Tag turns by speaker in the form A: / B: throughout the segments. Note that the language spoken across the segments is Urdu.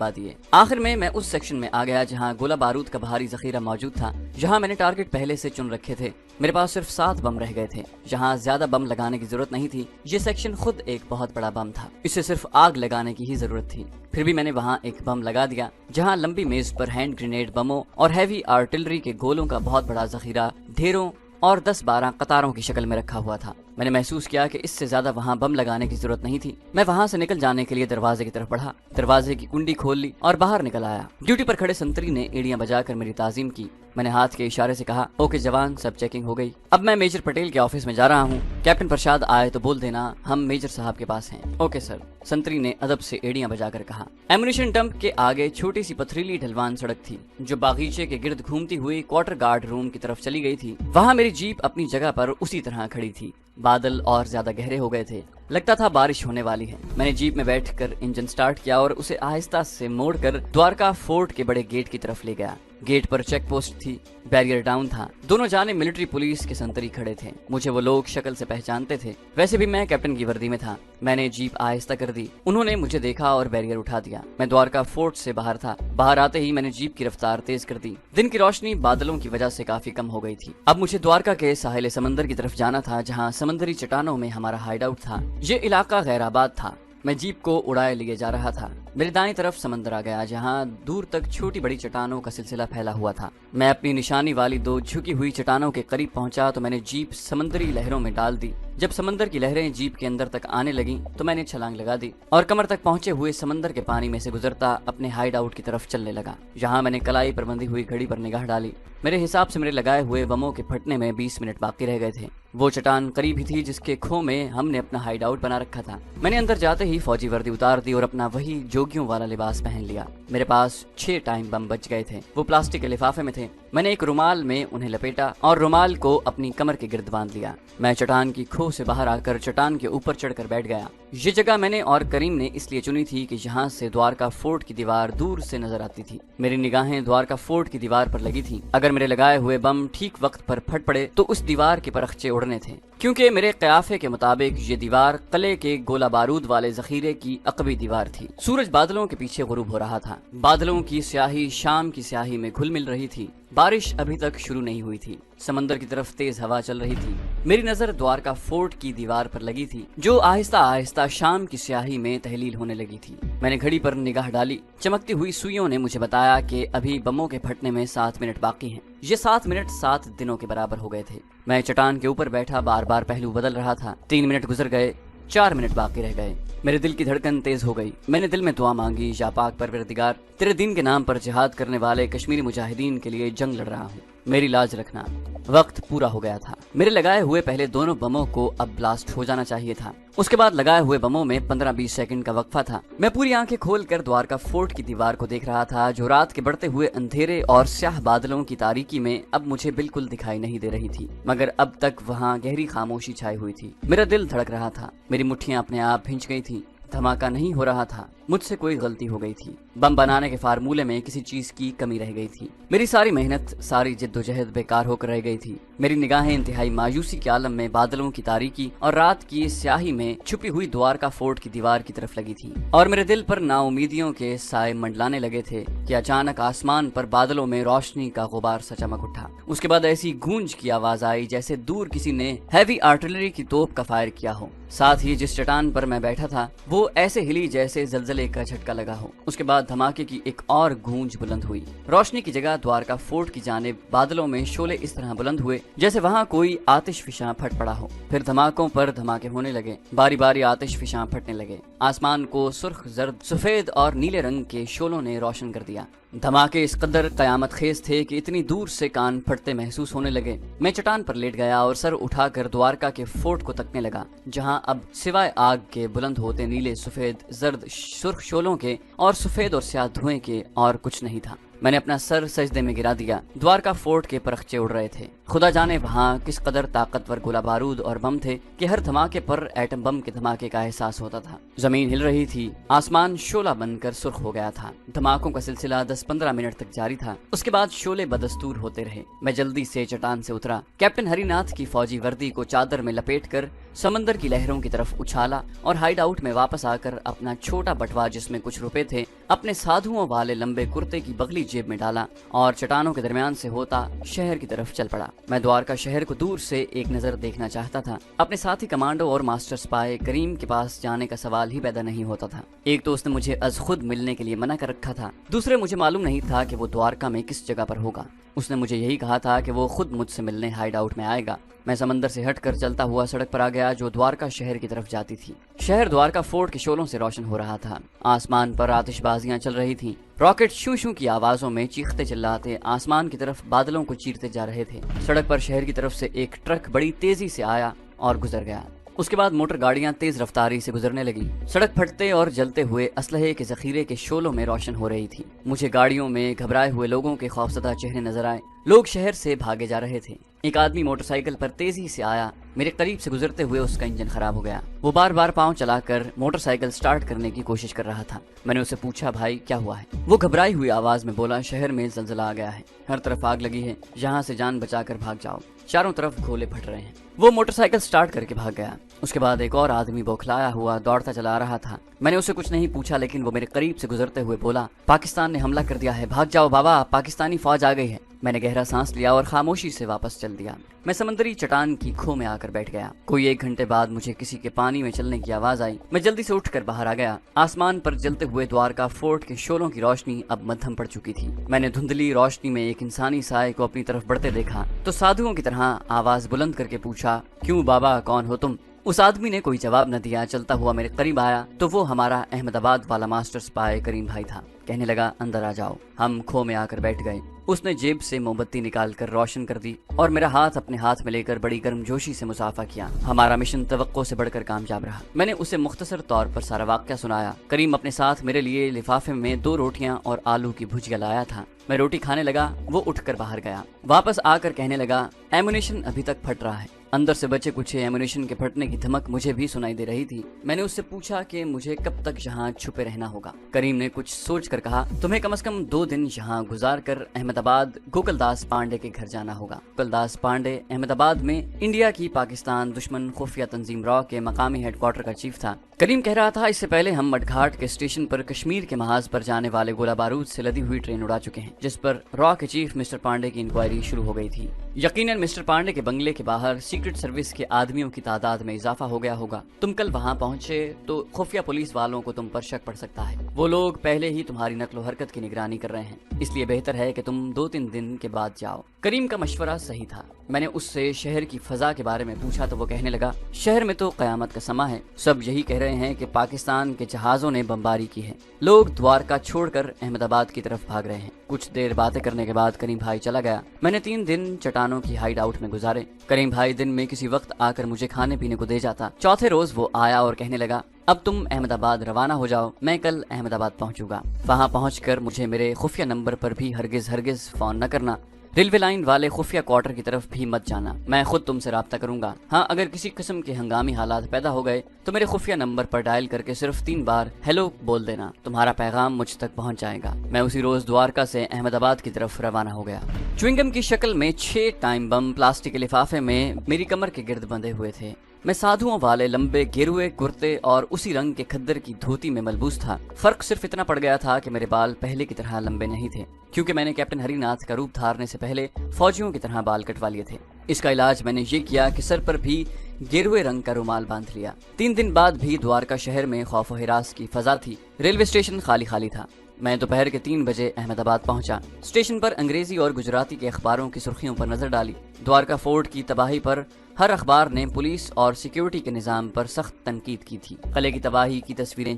A: دبا دیے۔ آخر میں اس سیکشن میں آ گیا جہاں گولہ بارود کا بھاری ذخیرہ موجود تھا، جہاں میں نے ٹارگٹ پہلے سے چن رکھے تھے۔ میرے پاس صرف 7 بم رہ گئے تھے، جہاں زیادہ بم لگانے کی ضرورت نہیں تھی۔ یہ سیکشن خود ایک بہت بڑا بم تھا، اسے صرف آگ لگانے کی ہی ضرورت تھی۔ پھر بھی میں نے وہاں ایک بم لگا دیا، جہاں لمبی میز پر ہینڈ گرینیڈ بموں اور ہیوی آرٹلری کے گولوں کا بہت بڑا ذخیرہ ڈھیروں اور 10-12 قطاروں کی شکل میں رکھا ہوا تھا۔ میں نے محسوس کیا کہ اس سے زیادہ وہاں بم لگانے کی ضرورت نہیں تھی۔ میں وہاں سے نکل جانے کے لیے دروازے کی طرف بڑھا، دروازے کی کنڈی کھول لی اور باہر نکل آیا۔ ڈیوٹی پر کھڑے سنتری نے ایڑیاں بجا کر میری تعظیم کی۔ میں نے ہاتھ کے اشارے سے کہا، اوکے جوان، سب چیکنگ ہو گئی۔ اب میں میجر پٹیل کے آفس میں جا رہا ہوں، کیپٹن پرشاد آئے تو بول دینا ہم میجر صاحب کے پاس ہیں۔ اوکے سر، سنتری نے ادب سے ایڑیاں بجا کر کہا۔ ایمونیشن ڈمپ کے آگے چھوٹی سی پتھریلی ڈھلوان سڑک تھی جو باغیچے کے گرد گھومتی ہوئی کوارٹر گارڈ روم کی طرف چلی گئی تھی۔ وہاں میری جیپ اپنی جگہ پر اسی طرح کھڑی تھی۔ بادل اور زیادہ گہرے ہو گئے تھے، لگتا تھا بارش ہونے والی ہے۔ میں نے جیپ میں بیٹھ کر انجن سٹارٹ کیا اور اسے آہستہ سے موڑ کر دوارکا فورٹ کے بڑے گیٹ کی طرف لے گیا۔ گیٹ پر چیک پوسٹ تھی، بیریئر ڈاؤن تھا، دونوں جانب ملٹری پولیس کے سنتری کھڑے تھے۔ مجھے وہ لوگ شکل سے پہچانتے تھے، ویسے بھی میں کیپٹن کی وردی میں تھا۔ میں نے جیپ آہستہ کر دی، انہوں نے مجھے دیکھا اور بیریئر اٹھا دیا۔ میں دوارکا فورٹ سے باہر تھا، باہر آتے ہی میں نے جیپ کی رفتار تیز کر دی۔ دن کی روشنی بادلوں کی وجہ سے کافی کم ہو گئی تھی۔ اب مجھے دوارکا کے ساحل سمندر کی طرف جانا تھا، جہاں سمندری چٹانوں میں ہمارا ہائیڈ آؤٹ تھا۔ یہ علاقہ غیر آباد تھا۔ میں جیپ کو اڑائے لیے جا رہا تھا۔ میری دائیں طرف سمندر آ گیا، جہاں دور تک چھوٹی بڑی چٹانوں کا سلسلہ پھیلا ہوا تھا۔ میں اپنی نشانی والی 2 جھکی ہوئی چٹانوں کے قریب پہنچا تو میں نے جیپ سمندری لہروں میں ڈال دی۔ جب سمندر کی لہریں جیپ کے اندر تک آنے لگیں تو میں نے چھلانگ لگا دی اور کمر تک پہنچے ہوئے سمندر کے پانی میں سے گزرتا اپنے ہائیڈ آؤٹ کی طرف چلنے لگا۔ یہاں میں نے کلائی پر بندھی ہوئی گھڑی پر نگاہ ڈالی۔ میرے حساب سے میرے لگائے ہوئے بموں کے پھٹنے میں 20 منٹ باقی رہ گئے تھے۔ وہ چٹان قریب ہی تھی جس کے کھو میں ہم نے اپنا ہائیڈ آؤٹ بنا رکھا تھا۔ میں نے اندر جاتے ہی فوجی وردی اتار دی اور اپنا وہی جوگیوں والا لباس پہن لیا۔ میرے پاس 6 ٹائم بم بچ گئے تھے، وہ پلاسٹک کے لفافے میں تھے۔ میں نے ایک رومال میں انہیں لپیٹا اور رومال کو اپنی کمر کے گرد باندھ لیا۔ میں چٹان کی کھو سے باہر آ کر چٹان کے اوپر چڑھ کر بیٹھ گیا۔ یہ جگہ میں نے اور کریم نے اس لیے چنی تھی کہ یہاں سے دوارکا فورٹ کی دیوار دور سے نظر آتی تھی۔ میری نگاہیں دوارکا فورٹ کی دیوار پر لگی تھیں۔ اگر میرے لگائے ہوئے بم ٹھیک وقت پر پھٹ پڑے تو اس دیوار کے پرخچے اڑنے تھے، کیونکہ میرے قیافے کے مطابق یہ دیوار قلعے کے گولہ بارود والے ذخیرے کی عقبی دیوار تھی۔ سورج بادلوں کے پیچھے غروب ہو رہا تھا، بادلوں کی سیاہی شام کی سیاہی میں گھل مل رہی تھی۔ بارش ابھی تک شروع نہیں ہوئی تھی، سمندر کی طرف تیز ہوا چل رہی تھی۔ میری نظر دوارکا فورٹ کی دیوار پر لگی تھی جو آہستہ آہستہ شام کی سیاہی میں تحلیل ہونے لگی تھی۔ میں نے گھڑی پر نگاہ ڈالی، چمکتی ہوئی سوئیوں نے مجھے بتایا کہ ابھی بموں کے پھٹنے میں 7 منٹ باقی ہیں۔ یہ 7 منٹ 7 دنوں کے برابر ہو گئے تھے۔ میں چٹان کے اوپر بیٹھا بار بار پہلو بدل رہا تھا۔ 3 منٹ گزر گئے، 4 منٹ باقی رہ گئے۔ میرے دل کی دھڑکن تیز ہو گئی۔ میں نے دل میں دعا مانگی، یا پاک پروردگار، تیرے دین کے نام پر جہاد کرنے والے کشمیری مجاہدین کے لیے جنگ لڑ رہا ہوں، میری لاج رکھنا۔ وقت پورا ہو گیا تھا۔ میرے لگائے ہوئے پہلے دونوں بموں کو اب بلاسٹ ہو جانا چاہیے تھا۔ اس کے بعد لگائے ہوئے بموں میں 15-20 سیکنڈ کا وقفہ تھا۔ میں پوری آنکھیں کھول کر دوارکا فورٹ کی دیوار کو دیکھ رہا تھا، جو رات کے بڑھتے ہوئے اندھیرے اور سیاہ بادلوں کی تاریکی میں اب مجھے بالکل دکھائی نہیں دے رہی تھی، مگر اب تک وہاں گہری خاموشی چھائی ہوئی تھی۔ میرا دل دھڑک رہا تھا، میری مٹھیاں اپنے آپ بھینچ گئی تھیں۔ دھماکہ نہیں ہو رہا تھا، مجھ سے کوئی غلطی ہو گئی تھی۔ بم بنانے کے فارمولے میں کسی چیز کی کمی رہ گئی تھی۔ میری ساری محنت، ساری جد و جہد بیکار ہو کر رہ گئی تھی۔ میری نگاہیں انتہائی مایوسی کے عالم میں بادلوں کی تاریکی اور رات کی سیاہی میں چھپی ہوئی دوارکا فورٹ کی دیوار کی طرف لگی تھی، اور میرے دل پر نا امیدیوں کے سائے منڈلانے لگے تھے کہ اچانک آسمان پر بادلوں میں روشنی کا غبار سا چمک اٹھا۔ اس کے بعد ایسی گونج کی آواز آئی جیسے دور کسی نے ہیوی آرٹلری کی توپ کا فائر کیا ہو۔ ساتھ ہی جس چٹان پر میں بیٹھا تھا وہ ایسے ہلی جیسے زلزلے کا جھٹکا لگا ہو۔ اس کے بعد دھماکے کی ایک اور گونج بلند ہوئی۔ روشنی کی جگہ دوارکا فورٹ کی جانب بادلوں میں شعلے اس طرح بلند ہوئے جیسے وہاں کوئی آتش فشاں پھٹ پڑا ہو۔ پھر دھماکوں پر دھماکے ہونے لگے، باری باری آتش فشاں پھٹنے لگے۔ آسمان کو سرخ، زرد، سفید اور نیلے رنگ کے شعلوں نے روشن کر دیا۔ دھماکے اس قدر قیامت خیز تھے کہ اتنی دور سے کان پھٹتے محسوس ہونے لگے۔ میں چٹان پر لیٹ گیا اور سر اٹھا کر دوارکا کے فورٹ کو تکنے لگا، جہاں اب سوائے آگ کے بلند ہوتے نیلے، سفید، زرد، سرخ شعلوں کے اور سفید اور سیاہ دھوئیں کے اور کچھ نہیں تھا۔ میں نے اپنا سر سجدے میں گرا دیا۔ دوارکا فورٹ کے پرخچے اڑ رہے تھے، خدا جانے وہاں کس قدر طاقتور گولہ بارود اور بم تھے کہ ہر دھماکے پر ایٹم بم کے دھماکے کا احساس ہوتا تھا۔ زمین ہل رہی تھی، آسمان شعلہ بن کر سرخ ہو گیا تھا۔ دھماکوں کا سلسلہ 10-15 منٹ تک جاری تھا۔ اس کے بعد شعلے بدستور ہوتے رہے۔ میں جلدی سے چٹان سے اترا، کیپٹن ہری ناتھ کی فوجی وردی کو چادر میں لپیٹ کر سمندر کی لہروں کی طرف اچھالا اور ہائیڈ آؤٹ میں واپس آ کر اپنا چھوٹا بٹوا جس میں کچھ روپے تھے اپنے سادھوؤں والے لمبے کرتے کی بغلی جیب میں ڈالا اور چٹانوں کے درمیان سے ہوتا شہر کی طرف چل پڑا۔ میں دوارکا شہر کو دور سے ایک نظر دیکھنا چاہتا تھا۔ اپنے ساتھی کمانڈو اور ماسٹر سپائے کریم کے پاس جانے کا سوال ہی پیدا نہیں ہوتا تھا۔ ایک تو اس نے مجھے از خود ملنے کے لیے منع کر رکھا تھا، دوسرے مجھے معلوم نہیں تھا کہ وہ دوارکا میں کس جگہ پر ہوگا۔ اس نے مجھے یہی کہا تھا کہ وہ خود مجھ سے ملنے ہائیڈ آؤٹ میں آئے گا۔ میں سمندر سے ہٹ کر چلتا ہوا سڑک پر آ گیا جو دوارکا شہر کی طرف جاتی تھی۔ شہر دوارکا فورٹ کے شعلوں سے روشن ہو رہا تھا۔ آسمان پر آتش بازیاں چل رہی تھیں۔ راکٹ شو شو کی آوازوں میں چیختے چلاتے آسمان کی طرف بادلوں کو چیرتے جا رہے تھے۔ سڑک پر شہر کی طرف سے ایک ٹرک بڑی تیزی سے آیا اور گزر گیا۔ اس کے بعد موٹر گاڑیاں تیز رفتاری سے گزرنے لگیں۔ سڑک پھٹتے اور جلتے ہوئے اسلحے کے ذخیرے کے شعلوں میں روشن ہو رہی تھی۔ مجھے گاڑیوں میں گھبرائے ہوئے لوگوں کے خوفزدہ چہرے نظر آئے۔ لوگ شہر سے بھاگے جا رہے تھے۔ ایک آدمی موٹر سائیکل پر تیزی سے آیا۔ میرے قریب سے گزرتے ہوئے اس کا انجن خراب ہو گیا۔ وہ بار بار پاؤں چلا کر موٹر سائیکل سٹارٹ کرنے کی کوشش کر رہا تھا۔ میں نے اسے پوچھا، بھائی کیا ہوا ہے؟ وہ گھبرائی ہوئی آواز میں بولا، شہر میں زلزلہ آ گیا ہے، ہر طرف آگ لگی ہے، یہاں سے جان بچا کر بھاگ جاؤ، چاروں طرف گولے پھٹ رہے ہیں۔ وہ موٹر سائیکل سٹارٹ کر کے بھاگ گیا۔ اس کے بعد ایک اور آدمی بوکھلایا ہوا دوڑتا چلا رہا تھا۔ میں نے اسے کچھ نہیں پوچھا لیکن وہ میرے قریب سے گزرتے ہوئے بولا، پاکستان نے حملہ کر دیا ہے، بھاگ جاؤ بابا، پاکستانی فوج آ گئی ہے۔ میں نے گہرا سانس لیا اور خاموشی سے واپس چل دیا۔ میں سمندری چٹان کی کھو میں آ کر بیٹھ گیا۔ کوئی 1 گھنٹے بعد مجھے کسی کے پانی میں چلنے کی آواز آئی۔ میں جلدی سے اٹھ کر باہر آ گیا۔ آسمان پر جلتے ہوئے دوارکا فورٹ کے شعلوں کی روشنی اب مدھم پڑ چکی تھی۔ میں نے دھندلی روشنی میں ایک انسانی سائے کو اپنی طرف بڑھتے دیکھا تو سادھوؤں کی طرح آواز بلند کر کے پوچھا، کیوں بابا، کون ہو تم؟ اس آدمی نے کوئی جواب نہ دیا۔ چلتا ہوا میرے قریب آیا تو وہ ہمارا احمد آباد والا ماسٹر سپائے کریم بھائی تھا۔ کہنے لگا، اندر آ جاؤ۔ ہم کھو میں آ کر بیٹھ گئے۔ اس نے جیب سے موم بتی نکال کر روشن کر دی اور میرا ہاتھ اپنے ہاتھ میں لے کر بڑی گرم جوشی سے مصافحہ کیا۔ ہمارا مشن توقع سے بڑھ کر کامیاب رہا۔ میں نے اسے مختصر طور پر سارا واقعہ سنایا۔ کریم اپنے ساتھ میرے لیے لفافے میں 2 روٹیاں اور آلو کی بھجیا لایا تھا۔ میں روٹی کھانے لگا، وہ اٹھ کر باہر گیا۔ واپس آ کر کہنے لگا، ایمونیشن ابھی تک پھٹ رہا ہے۔ اندر سے بچے کچھ ایمونیشن کے پھٹنے کی دھمک مجھے بھی سنائی دے رہی تھی۔ میں نے اس سے پوچھا کہ مجھے کب تک یہاں چھپے رہنا ہوگا۔ کریم نے کچھ سوچ کر کہا، تمہیں کم از کم 2 دن یہاں گزار کر احمد آباد گوکل داس پانڈے کے گھر جانا ہوگا۔ گوکل داس پانڈے احمد آباد میں انڈیا کی پاکستان دشمن خفیہ تنظیم را کے مقامی ہیڈ کوارٹر کا چیف تھا۔ کریم کہہ رہا تھا، اس سے پہلے ہم مڈ گھاٹ کے اسٹیشن پر کشمیر کے محاذ پر جانے والے گولہ بارود سے لدی ہوئی ٹرین اڑا چکے ہیں، جس پر را کے چیف مسٹر پانڈے کی انکوائری شروع ہو گئی تھی۔ یقیناً مسٹر پانڈے کے بنگلے کے باہر سیکرٹ سروس کے آدمیوں کی تعداد میں اضافہ ہو گیا ہوگا۔ تم کل وہاں پہنچے تو خفیہ پولیس والوں کو تم پر شک پڑ سکتا ہے۔ وہ لوگ پہلے ہی تمہاری نقل و حرکت کی نگرانی کر رہے ہیں، اس لیے بہتر ہے کہ تم 2-3 دن کے بعد جاؤ۔ کریم کا مشورہ صحیح تھا۔ میں نے اس سے شہر کی فضا کے بارے میں پوچھا تو وہ کہنے لگا، شہر میں تو قیامت کا سما ہے، سب یہی کہہ رہے ہیں کہ پاکستان کے جہازوں نے بمباری کی ہے، لوگ دوارکا چھوڑ کر احمد آباد کی طرف بھاگ رہے ہیں۔ کچھ دیر باتیں کرنے کے بعد کریم بھائی چلا گیا۔ میں نے 3 دن چٹانوں کی ہائیڈ آؤٹ میں گزارے۔ کریم بھائی دن میں کسی وقت آ کر مجھے کھانے پینے کو دے جاتا۔ چوتھے روز وہ آیا اور کہنے لگا، اب تم احمد آباد روانہ ہو جاؤ، میں کل احمد آباد پہنچوں گا۔ وہاں پہنچ کر مجھے میرے خفیہ نمبر پر بھی ہرگز فون نہ کرنا۔ ریلوے لائن والے خفیہ کوارٹر کی طرف بھی مت جانا، میں خود تم سے رابطہ کروں گا۔ ہاں، اگر کسی قسم کے ہنگامی حالات پیدا ہو گئے تو میرے خفیہ نمبر پر ڈائل کر کے صرف 3 بار ہیلو بول دینا، تمہارا پیغام مجھ تک پہنچ جائے گا۔ میں اسی روز دوارکا سے احمد آباد کی طرف روانہ ہو گیا۔ چوئنگم کی شکل میں 6 ٹائم بم پلاسٹک کے لفافے میں میری کمر کے گرد بندھے ہوئے تھے۔ میں سادھوؤں والے لمبے گیروئے کرتے اور اسی رنگ کے کھدر کی دھوتی میں ملبوس تھا۔ فرق صرف اتنا پڑ گیا تھا کہ میرے بال پہلے کی طرح لمبے نہیں تھے، کیونکہ میں نے کیپٹن ہری ناتھ کا روپ دھارنے سے پہلے فوجیوں کی طرح بال کٹوا لیے تھے۔ اس کا علاج میں نے یہ کیا کہ سر پر بھی گیروئے رنگ کا رومال باندھ لیا۔ 3 دن بعد بھی دوارکا شہر میں خوف و ہراس کی فضا تھی۔ ریلوے اسٹیشن خالی تھا۔ میں دوپہر کے 3 بجے احمد آباد پہنچا۔ اسٹیشن پر انگریزی اور گجراتی کے اخباروں کی سرخیوں پر نظر ڈالی۔ دوارکا فورٹ کی تباہی پر ہر اخبار نے پولیس اور سیکیورٹی کے نظام پر سخت تنقید کی تھی۔ قلعے کی تباہی کی تصویریں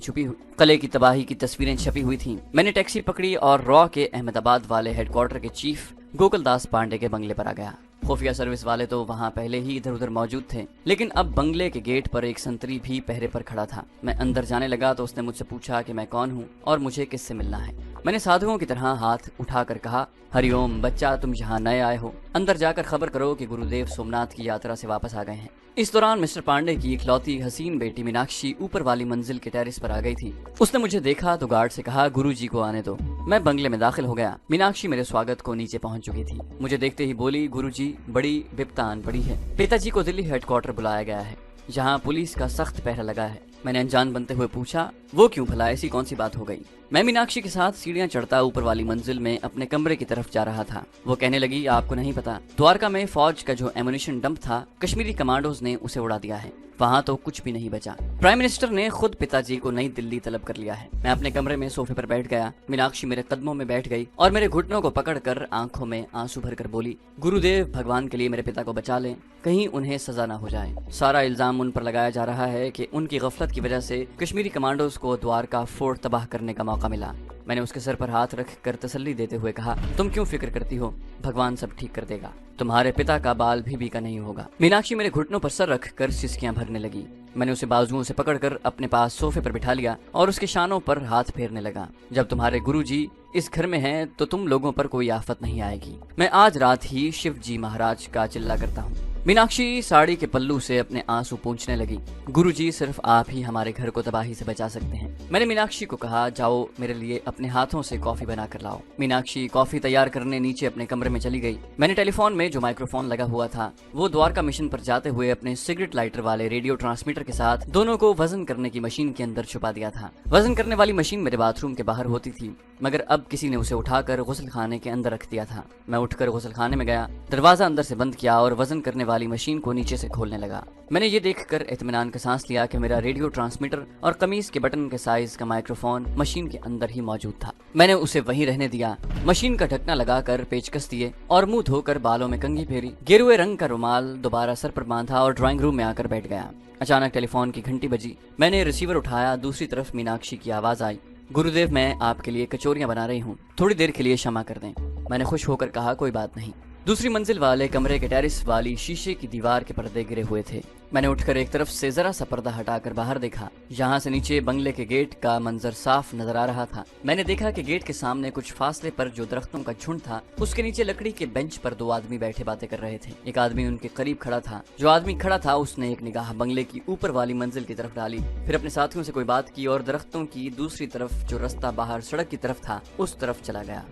A: چھپی ہوئی تھیں۔ میں نے ٹیکسی پکڑی اور را کے احمد آباد والے ہیڈ کوارٹر کے چیف گوکل داس پانڈے کے بنگلے پر آ گیا۔ خفیہ سروس والے تو وہاں پہلے ہی ادھر ادھر موجود تھے، لیکن اب بنگلے کے گیٹ پر ایک سنتری بھی پہرے پر کھڑا تھا۔ میں اندر جانے لگا تو اس نے مجھ سے پوچھا کہ میں کون ہوں اور مجھے کس سے ملنا ہے۔ میں نے سادھوؤں کی طرح ہاتھ اٹھا کر کہا، ہری اوم بچہ، تم یہاں نئے آئے ہو، اندر جا کر خبر کرو کہ گرودیو سومناتھ کی یاترا سے واپس آ گئے ہیں۔ اس دوران مسٹر پانڈے کی اکلوتی حسین بیٹی میناکشی اوپر والی منزل کے ٹیرس پر آ گئی تھی۔ اس نے مجھے دیکھا تو گارڈ سے کہا، گرو جی کو آنے دو۔ میں بنگلے میں داخل ہو گیا۔ میناکشی میرے سواگت کو نیچے پہنچ چکی تھی۔ مجھے دیکھتے ہی بولی، گرو جی بڑی بپتا آن پڑی ہے، پتا جی کو دلی ہیڈ کوارٹر بلایا گیا ہے، جہاں پولیس کا سخت پہرا لگا ہے۔ میں نے انجان بنتے ہوئے پوچھا، وہ کیوں بھلا، ایسی کون سی بات ہو گئی؟ میں میناکشی کے ساتھ سیڑھیاں چڑھتا اوپر والی منزل میں اپنے کمرے کی طرف جا رہا تھا۔ وہ کہنے لگی، آپ کو نہیں پتا، دوارکا میں فوج کا جو ایمونیشن ڈمپ تھا، کشمیری کمانڈوز نے اسے اڑا دیا ہے، وہاں تو کچھ بھی نہیں بچا۔ پرائم منسٹر نے خود پتا جی کو نئی دلی طلب کر لیا ہے۔ میں اپنے کمرے میں صوفے پر بیٹھ گیا۔ میناکشی میرے قدموں میں بیٹھ گئی اور میرے گھٹنوں کو پکڑ کر آنکھوں میں آنسو بھر کر بولی، گرودیو بھگوان کے لیے میرے پتا کو بچا لیں، کہیں انہیں سزا نہ ہو جائے۔ سارا الزام ان پر لگایا جا رہا ہے کہ ان کی غفلت کی وجہ سے کشمیری کمانڈوز کو دوارکا فورٹ تباہ کرنے کا موقع ملا۔ میں نے اس کے سر پر ہاتھ رکھ کر تسلی دیتے ہوئے کہا، تم کیوں فکر کرتی ہو، بھگوان سب ٹھیک کر دے گا، تمہارے پتا کا بال بھی کا نہیں ہوگا۔ میناکشی میرے گھٹنوں پر سر رکھ کر سسکیاں بھرنے لگی۔ میں نے اسے بازوؤں سے پکڑ کر اپنے پاس صوفے پر بٹھا لیا اور اس کے شانوں پر ہاتھ پھیرنے لگا۔ جب تمہارے گرو جی اس گھر میں ہیں تو تم لوگوں پر کوئی آفت نہیں آئے گی۔ میں آج رات ہی شیو جی مہاراج کا چلا کرتا ہوں۔ میناکشی ساڑی کے پلو سے اپنے آنسو پونچھنے لگی، گرو جی صرف آپ ہی ہمارے گھر کو تباہی سے بچا سکتے ہیں۔ میں نے میناکشی کو کہا، جاؤ میرے لیے اپنے ہاتھوں سے کافی بنا کر لاؤ۔ میناکشی کافی تیار کرنے نیچے اپنے کمرے میں چلی گئی۔ میں نے ٹیلی فون میں جو مائکرو فون لگا ہوا تھا وہ دوارکا مشن پر جاتے ہوئے اپنے سگریٹ لائٹر والے ریڈیو ٹرانسمیٹر کے ساتھ دونوں کو وزن کرنے کی مشین کے اندر چھپا دیا تھا۔ وزن کرنے والی مشین میرے باتھ روم کے باہر ہوتی تھی، مگر اب کسی نے اسے اٹھا کر غسل خانے کے اندر رکھ دیا تھا۔ میں اٹھ کر غسل خانے میں گیا، دروازہ اندر سے بند کیا اور وزن کرنے والی مشین کو نیچے سے کھولنے لگا۔ میں نے یہ دیکھ کر اطمینان کا سانس لیا کہ میرا ریڈیو ٹرانسمیٹر اور قمیص کے بٹن کے سائز کا مائکرو فون مشین کے اندر ہی موجود تھا۔ میں نے اسے وہیں رہنے دیا، مشین کا ڈھکنا لگا کر پیچکس دیے اور منہ دھو کر بالوں میں کنگھی پھیری، گیروئے رنگ کا رومال دوبارہ سر پر باندھا اور ڈرائنگ روم میں آ کر بیٹھ گیا۔ اچانک ٹیلی فون کی گھنٹی بجی۔ میں نے ریسیور اٹھایا، دوسری طرف میناکشی کی آواز آئی، گرودیو میں آپ کے لیے کچوریاں بنا رہی ہوں، تھوڑی دیر کے لیے شمع کر دیں۔ میں نے خوش ہو کر کہا، کوئی بات نہیں۔ دوسری منزل والے کمرے کے ٹیرس والی شیشے کی دیوار کے پردے گرے ہوئے تھے۔ میں نے اٹھ کر ایک طرف سے ذرا سا پردہ ہٹا کر باہر دیکھا، جہاں سے نیچے بنگلے کے گیٹ کا منظر صاف نظر آ رہا تھا۔ میں نے دیکھا کہ گیٹ کے سامنے کچھ فاصلے پر جو درختوں کا جھنڈ تھا، اس کے نیچے لکڑی کے بینچ پر دو آدمی بیٹھے باتیں کر رہے تھے۔ ایک آدمی ان کے قریب کھڑا تھا۔ جو آدمی کھڑا تھا اس نے ایک نگاہ بنگلے کی اوپر والی منزل کی طرف ڈالی، پھر اپنے ساتھیوں سے کوئی بات کی اور درختوں کی دوسری طرف جو رستہ باہر سڑک کی طرف تھا اس طرف چلا گیا۔